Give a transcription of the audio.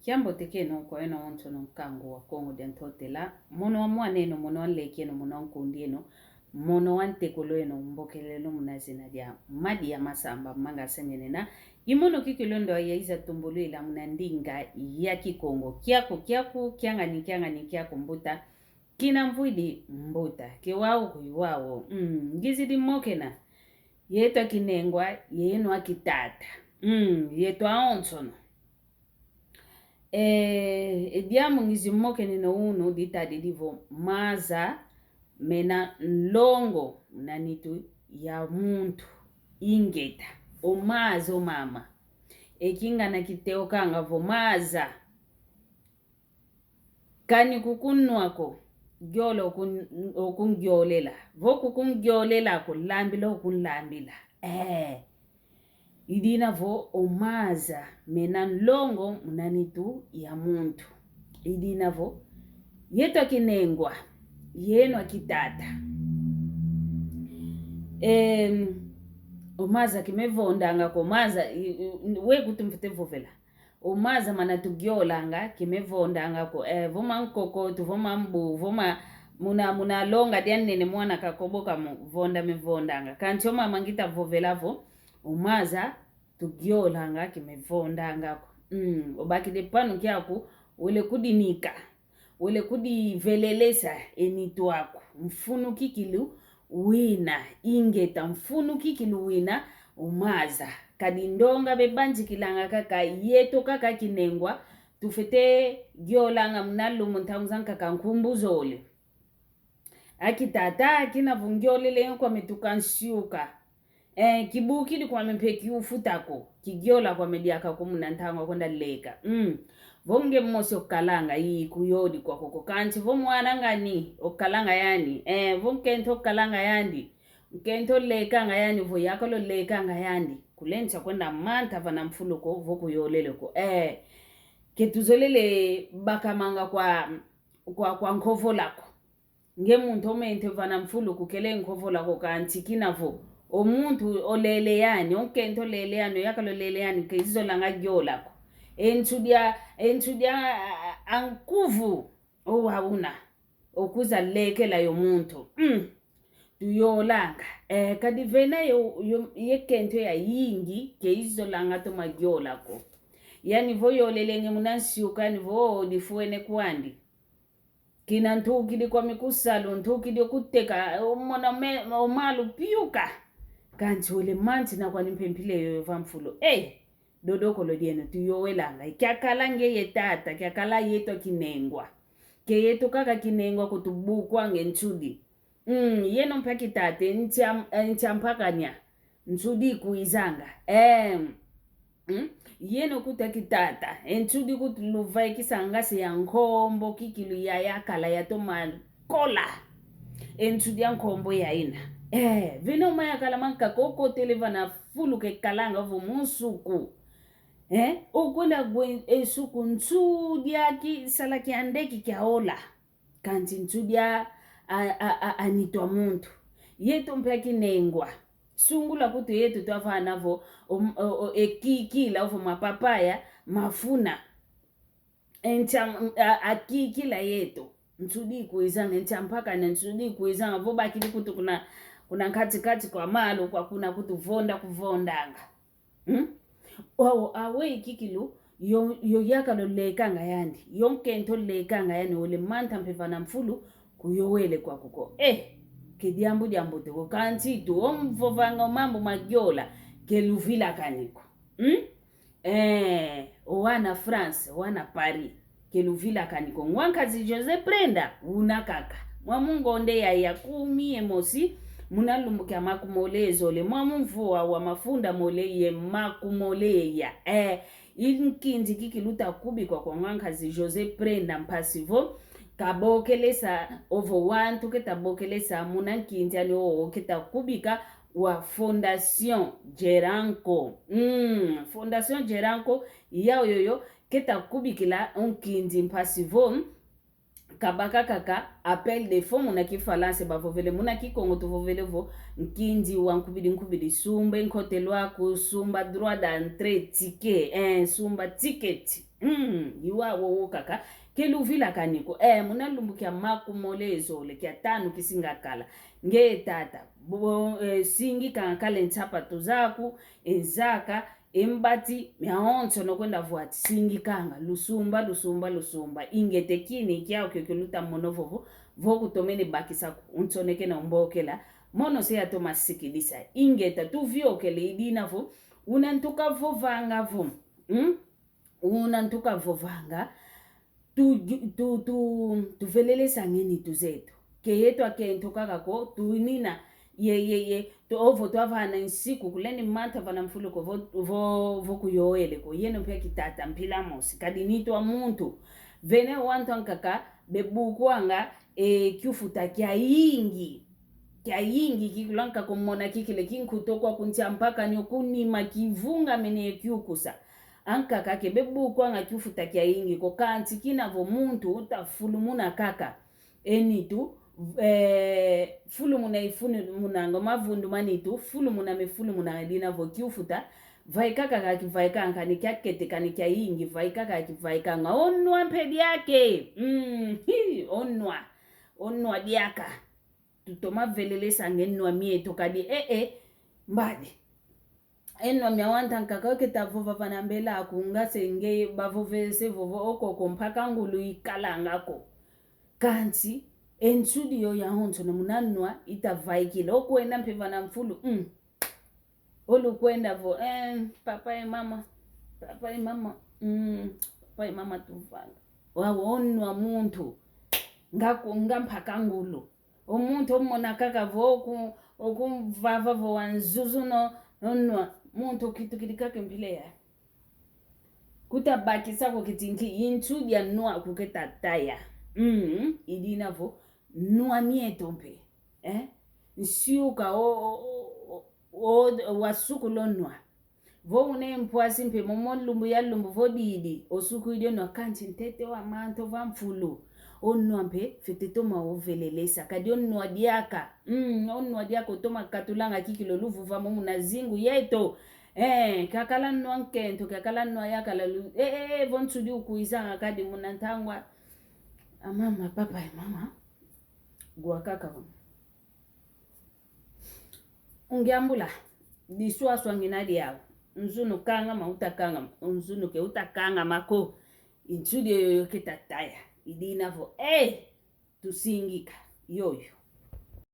Kiambo teke no ko eno onto no kango wa kongo den totela mono wa mwane no mono an leke no mono an kundi no mono an tekolo eno mbokele no munazina dia madi ya masamba manga sengene na imono kikilondo ya iza tumbulu ila munandinga ya kikongo kiako kiako mbuta kina mvuidi mbuta kiwao kuiwao ngizidi mokena yeto kinengwa yeno akitata yeto aonsono diamu ngizimoke nino uno ditadi divo maza mena longo nanitu ya muntu ingeta o maza o mama ekinga na kiteo kanga vo maza kani kukunwako gyolo okungyolela vo kukungyolela ko lambila okunlambila idina vo omaza mena longo munanitu ya muntu idina vo yeto kinengwa yeno akitata omaza kimevondanga ko maza we kutumfute vovela omaza manatu gyolanga kimevondanga ko voma nkokotu voma mbu voma muna longa dianene mwana kakoboka mu vonda mevondanga kanti mama ngita vovelavo umaza tugyolanga kimevondanga ko obaki de panu kyako wele kudinika wele kudivelelesa enitu wako mfunu kikilu wina ingeta mfunu kikilu wina umaza kadindonga bebanji kilanga kaka yeto kaka kinengwa tufete gyolanga mnalu muntamuzanka kankumbuzole akitata kina vungyolele kwa metukansyuka kibuki kwa mepeki ufutako kigyola kwa mediaka kumuna ntangwa konda leka vonge mmosi okalanga yi kuyodi kwa koko kanti vomwana ngani okalanga yani vonkento okalanga yandi nkento leka ngayani vo yakolo leka ngayandi kulencha kwenda manta vana mfuluko voku yoleleko ketuzolele bakamanga kwa nkovo lako ngemuntu omente vana mfuluko kele nkovo lako kanti kinavo omuntu olele yani onkento lele yani yakalo lele yani kezolanga gyolako entudia ankuvu owawuna okuza lekela yomuntu tuyolanga kadivena yekento ya yingi keizolanga to magyolako yani voyolelenge munansiuka ni vo difuene kwandi kina ntukidi kwa mikusalo ntukidi okuteka omalu piuka kanti wele manti na kwa nimpempile yo vamfulo dodoko lo dieno tuyowelanga kyakalange yetata kyakala yeto kinengwa ke yeto kaka kinengwa kutubukwa ngentudi yeno mpakitate nchampakanya ntudi kuizanga yeno kutakitata entudi kutuluvai kisangasi ya nkombo kikilu ya yakala yatoma kola entudi ya nkombo ya ina vino mayakala manka koko televana fulu ke kalanga vo musuku okula esuku ntsudia ki salaki andeki kyaola kanti ntsudia anitwa muntu yeto mpeki nengwa sungula kutu yetu twafana vo ekikila vo mapapaya mafuna akikila yetu ntsudi kuizanga ntampaka na ntsudi kuizanga vo bakili kutu kuna katikati kwa malo kwa kuna kutu vonda kuvondanga awe kikilu yo yakalo lekanga yandi yonkento lekanga yani ole manta mpevana mfulu kuyowele kwa kuko kediambu diambu teko kanti tu omvovanga mambo magyola keluvila kaniko owana France owana Paris keluvila kaniko ngwankazi Jose Prenda unakaka mwamungonde ya 10 emosi munalumbuka makumolezo le mwamumvua wa mafunda mole ye makumoleya inkindi kikiluta kubi kwa ngwankazi Jose Prenda mpasivo kabokelesa ovo wantu ketabokelesa munankindi ani ketakubika wa Fondation Geranko Fondation Geranko yaoyoyo ketakubikila unkindi mpasivo kabaka kaka appel de fond muna ki falance bavovele muna ki kongo tovovele vo nkindi wa nkubidi sumba nkotelwa ku sumba droit d'entrée ticket sumba ticket yiwa wo kaka keluvila kaniko muna lumbukia makumolezo le kia tanu kisingakala nge tata singi kankale ntsapatu zaku ezaka embati miaonso nokwenda vuati singi kanga lusumba ingete kini kia okekuluta monovovo voku tomene bakisa unsoneke na umbokela mono se ya toma sikidisa ingeta tu viokele idina vo unantuka vovanga vo unantuka vovanga tu velele sangeni tuzetu ke yetu akentoka kako tuinina ye to ovo to avana insiku kuleni manta vana mfuluko vo kuyoele ko yeno pia kitata mpila mosi kadinito wa muntu vene wantu kaka bebuku anga kyufuta kya yingi kikulanka kumona kikile kinkutokwa kuntia mpaka nyokuni makivunga mene kyukusa anka kake bebuku anga kyufuta kya yingi ko kanti kinavo muntu utafulumuna kaka enitu fulu muna ifunu munango mavundu manitu fulu muna mefulu muna dina vokiufuta vaikaka kaki vaikanga ni kyakete kani kya yingi vaikaka kaki vaikanga onwa mpedi yake onwa diaka tutoma velele sangenwa mieto kadi mbadi enwa miawanta nkaka ketavova vanambela akungase nge bavovese vovo oko mpaka ngulu ikalangako kanti enstudio ya honso na munanwa itavaikile okwenda mpeva na mfulu olukwenda vo papa e mama tuvanga wawonwa muntu ngampaka ngulu omuntu omona kaka voku okumvava vo wanzuzuno onwa muntu kitu kilikake mpile ya kutabakisa ko kitinki intudia nwa kuketataya idina vo nua mieto mpe nsiuka wasuku lonwa vo une mpwasi mpe momon lumbu ya lumbu vo didi osuku idio no kanti ntete wa manto va mfulu onwa mpe fetetoma ovelelesa kadi onwa diaka onwa diaka toma katulanga kikilo luvu va momu na zingu yeto kakala nwa nkento kakala nwa yakala von sudi ukuizanga kadi munantangwa mama papa e mama gwa kaka ungiambula diswa nginadi yao nzunu kanga mautakanga nzunu ke utakanga mako intudio yoyo ketataya idina vo tusingika yoyo